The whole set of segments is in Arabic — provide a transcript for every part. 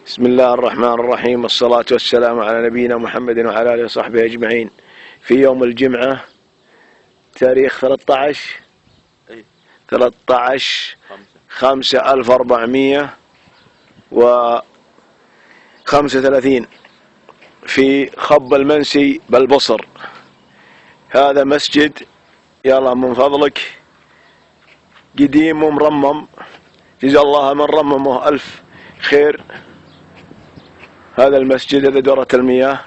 بسم الله الرحمن الرحيم، والصلاة والسلام على نبينا محمد وعلى آله وصحبه أجمعين. في يوم الجمعة تاريخ 13/5/1435 في خب المنسي بالبصر. هذا مسجد يلا من فضلك قديم ومرمم، جزا الله من رممه ألف خير. هذا المسجد، هذا دورة المياه،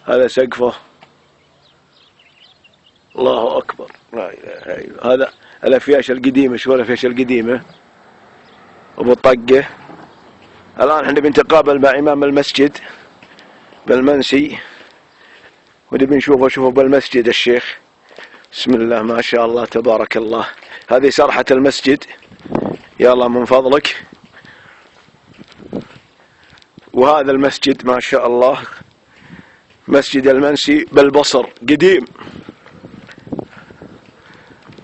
هذا سقفه، الله أكبر، لا إله إلا الله. هذا الأفياش القديمة، شو الأفياش القديمة أبو طقة. الآن احنا بنتقابل مع إمام المسجد بالمنسي، ونبي نشوفه بالمسجد الشيخ. بسم الله ما شاء الله تبارك الله. هذه سرحة المسجد يلا من فضلك. وهذا المسجد ما شاء الله مسجد المنسي بالبصر قديم،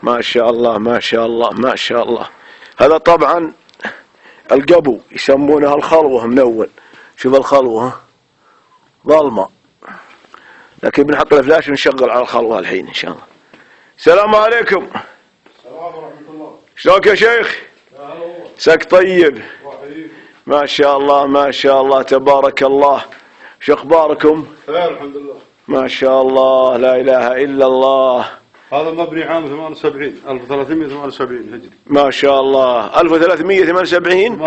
ما شاء الله ما شاء الله ما شاء الله. هذا طبعا القبو يسمونها الخلوة من أول. شوف الخلوة ظلمة، لكن بنحط الفلاش ونشغل على الخلوة الحين إن شاء الله. السلام عليكم. السلام ورحمة الله. شلونك يا شيخ؟ سك طيب ما شاء الله ما شاء الله تبارك الله. شو اخباركم؟ خير الحمد لله ما شاء الله لا اله الا الله. هذا مبني عام 78 1378 هجري. ما شاء الله 1378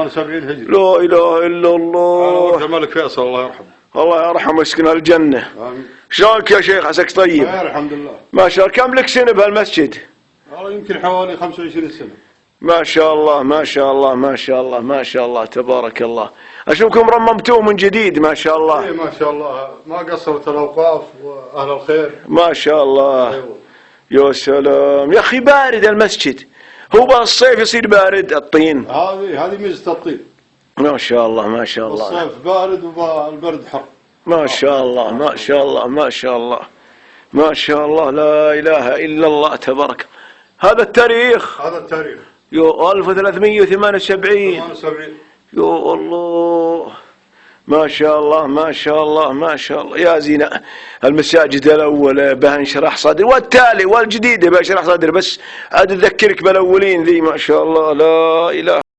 هجري. لا اله الا الله. أنا الملك فيصل الله يرحمه. الله يرحمه ويسكنه الجنة. آمين. شلونك يا شيخ؟ عساك طيب؟ خير الحمد لله. ما شاء الله. كم لك سنة بهالمسجد؟ والله يمكن حوالي 25 سنة. ما شاء الله ما شاء الله ما شاء الله ما شاء الله تبارك الله. اشوفكم رممتوه من جديد ما شاء الله. اي ما شاء الله، ما قصرت الاوقاف واهل الخير ما شاء الله. أيوة. يا سلام يا اخي، بارد المسجد. هو بالصيف يصير بارد الطين. هذه ميزة الطين. ما شاء الله ما شاء الله. الصيف بارد والبرد حر. ما شاء الله ما شاء الله ما شاء الله ما شاء الله لا اله الا الله تبارك. هذا التاريخ، هذا التاريخ يو 1378. يا الله ما شاء الله ما شاء الله ما شاء الله. يا زين المساجد الأول بانشرح صدري، والتالي والجديدة بانشرح صدري، بس عاد أذكرك بالأولين ذي ما شاء الله لا إله.